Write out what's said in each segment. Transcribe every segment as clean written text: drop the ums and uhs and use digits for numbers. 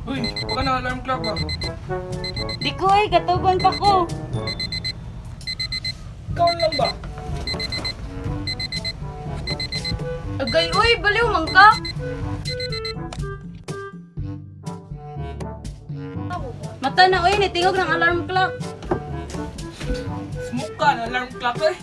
Uy, baka na alarm clock ba? Di ko ay, katuban pa ko. Ikaw lang ba? Agay, uy, baliw man ka. Mata na, uy, nitingog ng alarm clock. Smoke ka na alarm clock eh.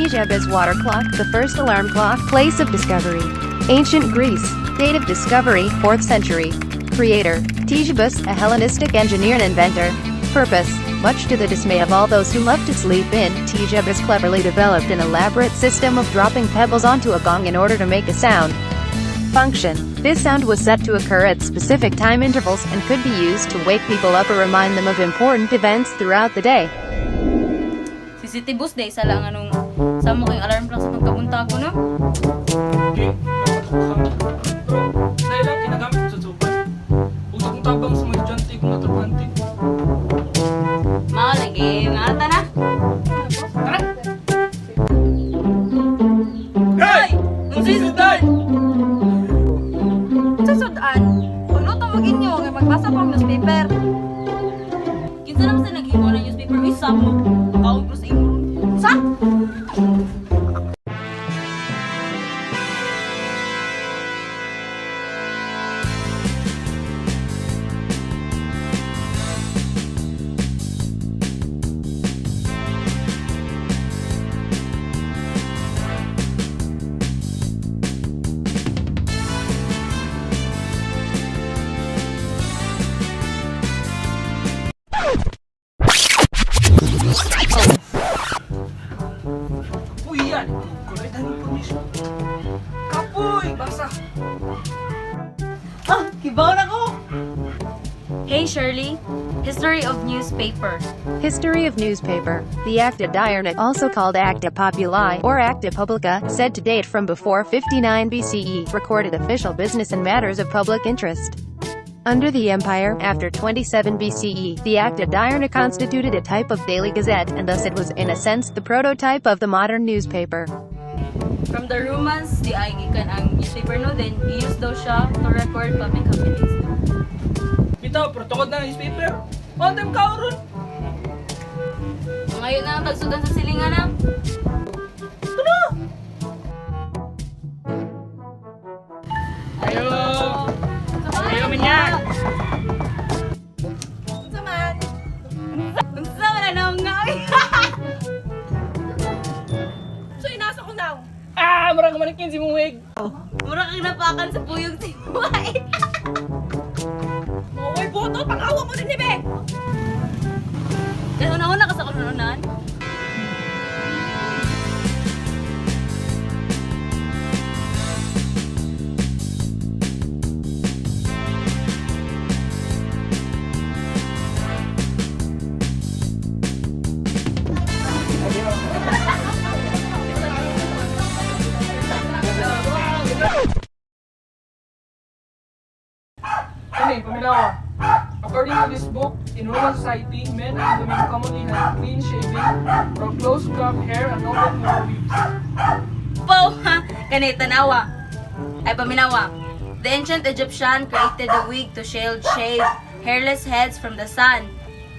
Tjebes water clock, the first alarm clock, place of discovery. Ancient Greece. Date of discovery, 4th century. Creator, Tjebes, a Hellenistic engineer and inventor. Purpose, much to the dismay of all those who love to sleep in, Tjebes cleverly developed an elaborate system of dropping pebbles onto a gong in order to make a sound. Function, this sound was set to occur at specific time intervals and could be used to wake people up or remind them of important events throughout the day. CCTV day, isa lang anong samo kayong alarm clock sa pagkabunta ko, no? Okay, pero dahil lang kinagamit ko sa supan. Huwag sa kong tabang sa mga estudyante kung natrabante. Malagi, ngata na. Tara! Hey! Ang sisudan! Susudan, puno to mag-inyo nga magbasa pa ang newspaper. Kinsa naman sa naghimo ng newspaper, uy, samo. Kaon ko sa imo. Sa? Uy, yan! Correct ang information. Kapoy! Basa! Ah, kibaw na ko! Hey Shirley, History of Newspaper. History of newspaper. The Acta Diurna, also called Acta Populi or Acta Publica, said to date from before 59 BCE, recorded official business and matters of public interest. Under the Empire, after 27 BCE, the Acta Diurna constituted a type of daily gazette, and thus it was, in a sense, the prototype of the modern newspaper. From the Romans, di ay gikan ang newspaper no, then i-use daw siya to record public happenings. Bitaw, protokod na ng newspaper. On time ka ron. Ngayon na ang tagsudan sa silingan na. Ayo! Ayo kami niya! Unsa man? Unsa man na nga oy. So inasa ko now. Ah! Marang kamanikin si Muhig! Mura kang napakan sa puyog si Buhay. Uy, boto, pang-awa mo din ni Be. Kaya una-una ka sa kununan. Ano paminawa. According to this book, in Roman society, men and women commonly had clean shaven or close-cropped hair and often wore wigs. Pow! Kani tanawa. Ay paminawa. The ancient Egyptian created the wig to shield shade hairless heads from the sun.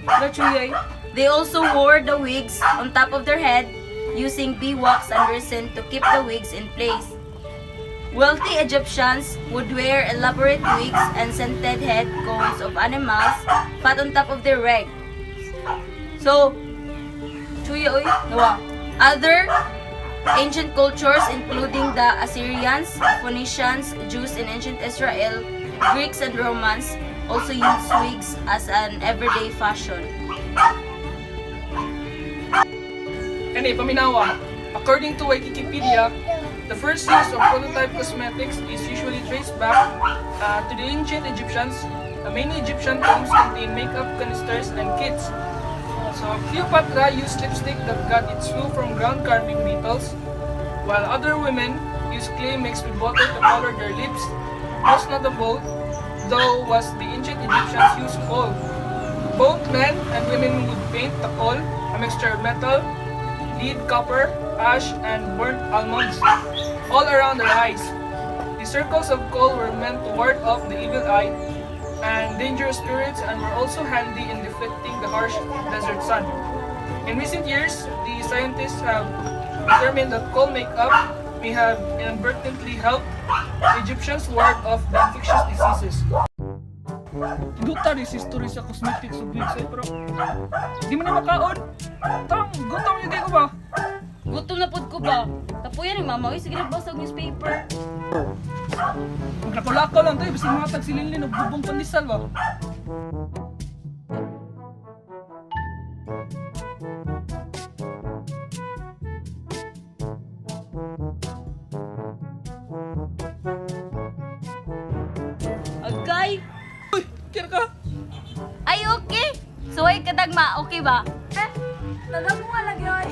Gachuyoy. They also wore the wigs on top of their head using bee wax and resin to keep the wigs in place. Wealthy Egyptians would wear elaborate wigs and scented head combs of animals fat on top of their legs. So, chuya oy, nawa. Other ancient cultures including the Assyrians, Phoenicians, Jews in ancient Israel, Greeks and Romans also used wigs as an everyday fashion. Kani paminawa. According to Wikipedia, the first use of prototype cosmetics is usually traced back to the ancient Egyptians. Many Egyptian homes contain makeup canisters and kits. So Cleopatra used lipstick that got its hue from ground carving beetles, while other women used clay mixed with water to color their lips. Most notable, though, was the ancient Egyptians used coal. Both men and women would paint the coal, a mixture of metal, lead, copper, ash, and burnt almonds, all around their eyes. The circles of coal were meant to ward off the evil eye and dangerous spirits, and were also handy in deflecting the harsh desert sun. In recent years, the scientists have determined that coal makeup may have inadvertently helped the Egyptians ward off the infectious diseases. Guta rin si story sa cosmetics of website, pero di mo na makaon. Tarang, gutom yung ko ba? Gutom na pod ko ba? Tapuyan ni mama, uy, sige nagbasa og newspaper. Maglakolakaw lang tayo, basta mga tagsilin o bubong pandesal ba? Agay! Uy, kira ka! Ay, okay! Suway kadagma, okay ba? Nagamo nga lagi oy.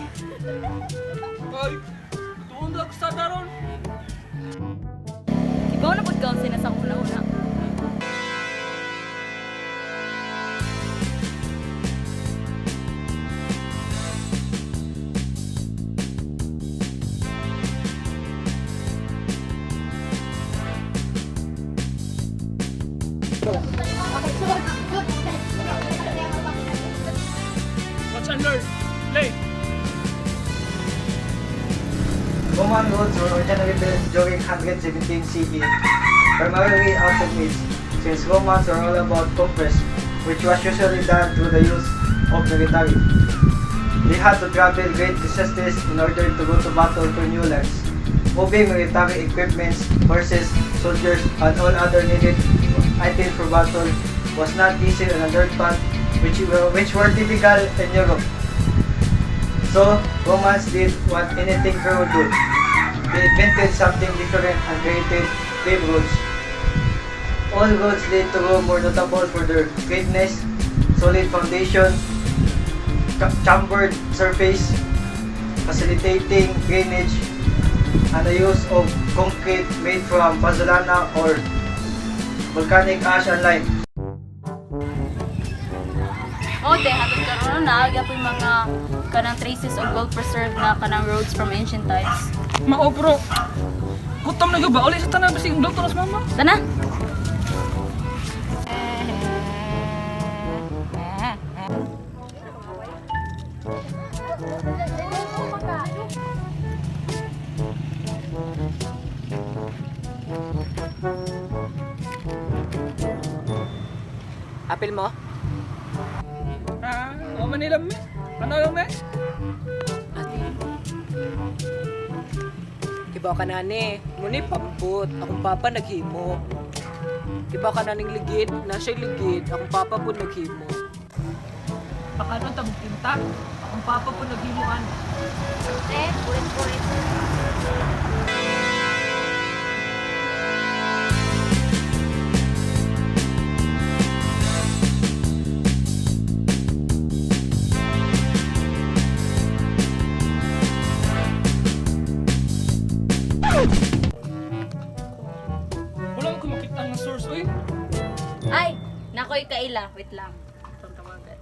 Ay, doon lang sa daron. Ibaw na pod kaon sina sa una-una. Watch and learn. Play. Roman roads were originally built during 117 CE, primarily out of meats, since Romans were all about conquest, which was usually done through the use of military. They had to travel great distances in order to go to battle for new lands. Moving military equipments, horses, soldiers, and all other needed items for battle was not easy on a dirt path, which were typical in Europe. So, Romans did what anything crew would do. They invented something different and created paved roads. All roads lead to Rome were notable for their greatness, solid foundation, chambered surface, facilitating drainage, and the use of concrete made from pozzolana or volcanic ash and lime. O, de, hanggang karoon na, agya po yung mga kanang traces of well-preserved na kanang roads from ancient times. Mao bro. Gutom na ba? Uli sa tanan ba sing doktor as mama? Tana? Apil mo? Ah, o Manila me. Ano lang me? Kibaw ka na ni. Muni pamput. Akong papa naghimo. Kibaw ka na ning ligid. Na siya'y ligid. Akong papa po naghimo. Baka doon tabog tinta. Akong papa po naghimuan. Pulit-pulit. Wala ko makita ng source, uy. Ay, nakoy kaila. Wait lang. Itong tawagan.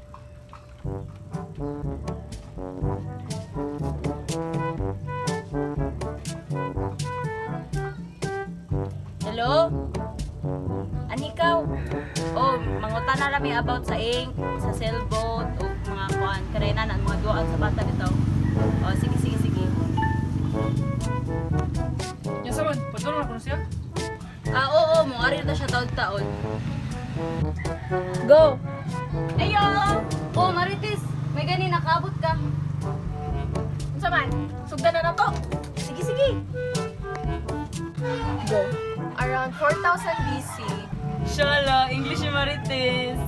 Hello? Anikaw? Oh, mangutan na lang about sa ink, sa sailboat, o mga kuan, karenan, ang mga duwaan sa bata dito. Oh, sige, sige, sige. Yan saman, padulong ako na siya. Ah, oo, mo ari na siya taon-taon. Go! Ayo! Oh, Marites, may gani nakaabot ka. Unsa man? Sugdan na to. Sige, sige. Go. Around 4000 BC, Shala, English ni Marites.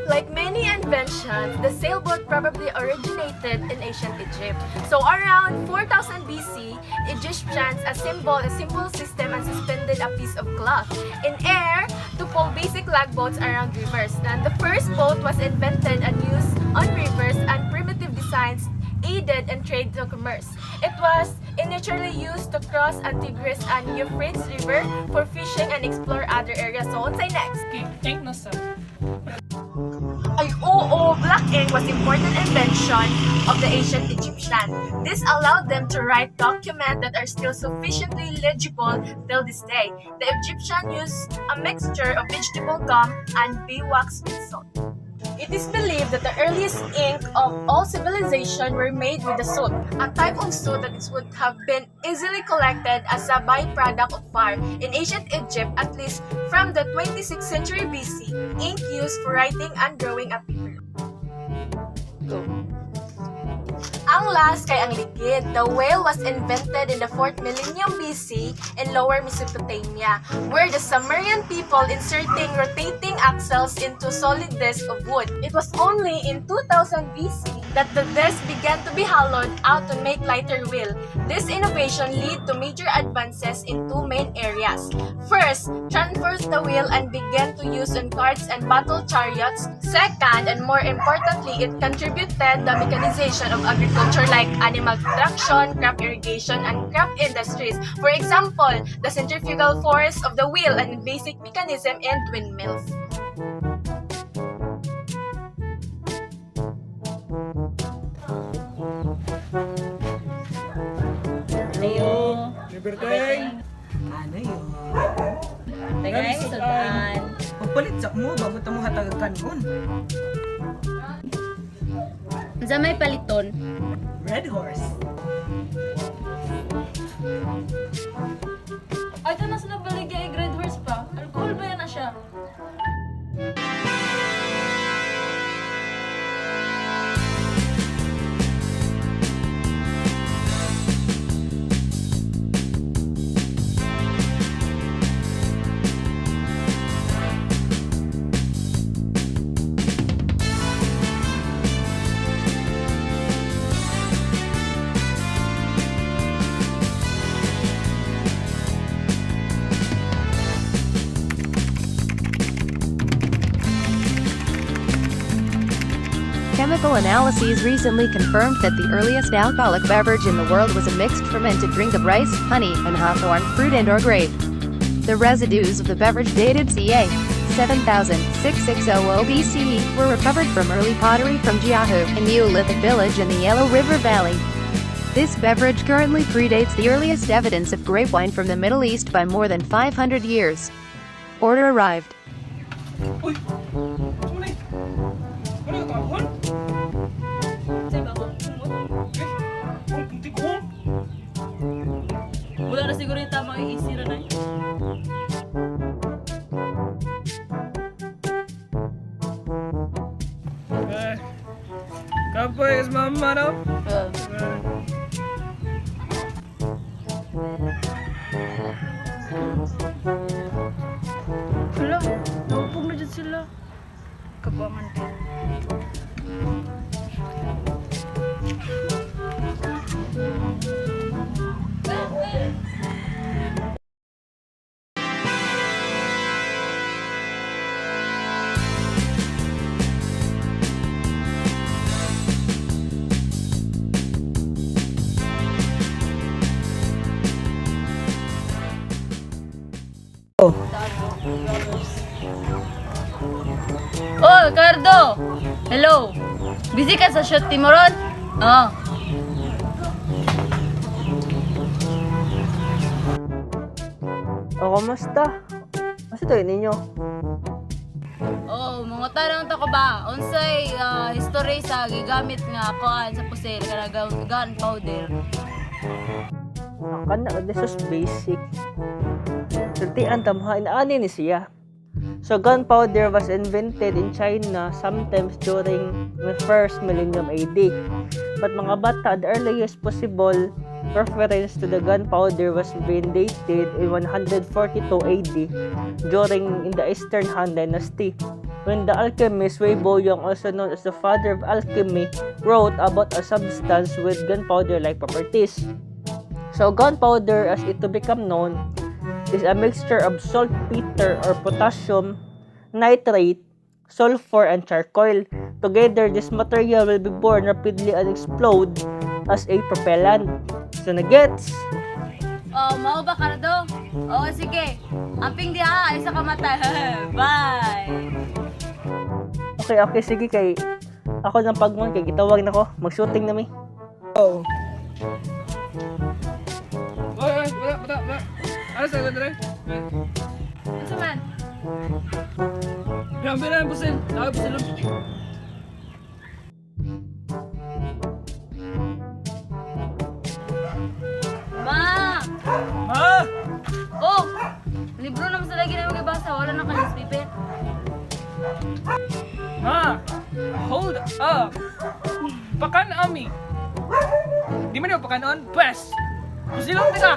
Like many inventions, the sailboat probably originated in ancient Egypt. So around 4000 BC, Egyptians assembled a simple system and suspended a piece of cloth in air to pull basic lugboats around rivers. And the first boat was invented and used on rivers, and primitive designs aided in trade and commerce. It was initially used to cross Tigris and Euphrates River for fishing and explore other areas. So, what's next? Okay, ink na sa. Ay, oo, black ink was important invention of the ancient Egyptian. This allowed them to write documents that are still sufficiently legible till this day. The Egyptian used a mixture of vegetable gum and beeswax with salt. It is believed that the earliest ink of all civilization were made with the soot, a type of soot that would have been easily collected as a byproduct of fire. In ancient Egypt, at least from the 26th century BC, ink used for writing and drawing a paper. Ang last kay ang ligid. The whale was invented in the 4th millennium BC in Lower Mesopotamia, where the Sumerian people inserting rotating axles into solid discs of wood. It was only in 2000 BC that the disc began to be hollowed out to make lighter wheel. This innovation led to major advances in two main areas. First, transfers the wheel and began to use in carts and battle chariots. Second, and more importantly, it contributed the mechanization of agriculture like animal production, crop irrigation, and crop industries. For example, the centrifugal force of the wheel and basic mechanism in windmills. Ayo. Libertay! Ano yun? Tagay, sudan. Pagpalit sa mo, bago mo hatag kanon. Sa may paliton. Red horse. Ay, ito na sila baligya grade horse pa. Alcohol ba yan na siya? Chemical analyses recently confirmed that the earliest alcoholic beverage in the world was a mixed fermented drink of rice, honey, and hawthorn fruit and/or grape. The residues of the beverage dated ca. 7660 BCE were recovered from early pottery from Jiahu, a Neolithic village in the Yellow River Valley. This beverage currently predates the earliest evidence of grape wine from the Middle East by more than 500 years. Order arrived. Uy! Sumunay! Ano ka tawon? Sa iba ko. Eh, ang puti ko! Wala na siguro yung tamang iisira na yun. Kapoy is mama no? Wala, naupog na dyan sila. Kabangan ka. Oh, Ricardo! Hello! Busy ka sa shoot Timoron? Oh. O, kumusta? Kasi to ninyo. Oh, mga tanong to ko ba? Unsay history sa gigamit nga kuan sa pusil kana gunpowder. Akan na, this is basic. Sultian tamuha, inaani ni siya. So, gunpowder was invented in China sometimes during the 1st millennium AD. But mga bata, the earliest possible reference to the gunpowder was being dated in 142 AD during in the Eastern Han Dynasty. when the alchemist Wei Boyong, also known as the father of alchemy, wrote about a substance with gunpowder-like properties. So gunpowder, as it to become known, is a mixture of saltpeter or potassium nitrate, sulfur, and charcoal. Together, this material will be born rapidly and explode as a propellant. So nagets? Oh, mao ba Cardo? Oo, sige. Amping di ha, isa ka mata. Bye! Okay, sige kay ako ng pagmon kay gitawag na ko. Mag-shooting na mi. Oy, wala. Ano sa ganda rin? Ano sa man? Yan, bilang pusin. Pusin. Ma! Ma! Oh! Libro naman sa lagi na magibasa. Wala na ka newspaper. Ma! Hold up! Pakan ami! Di man yung pakanon? Pwes! Pusilong ka!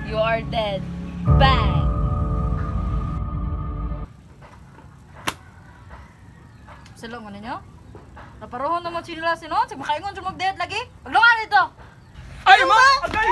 You are dead. Bang! Salong ano nyo? Naparohon naman sila sinon. Sige makaingon siya mag-dead lagi. Paglungan dito! Ay, ma! Agay!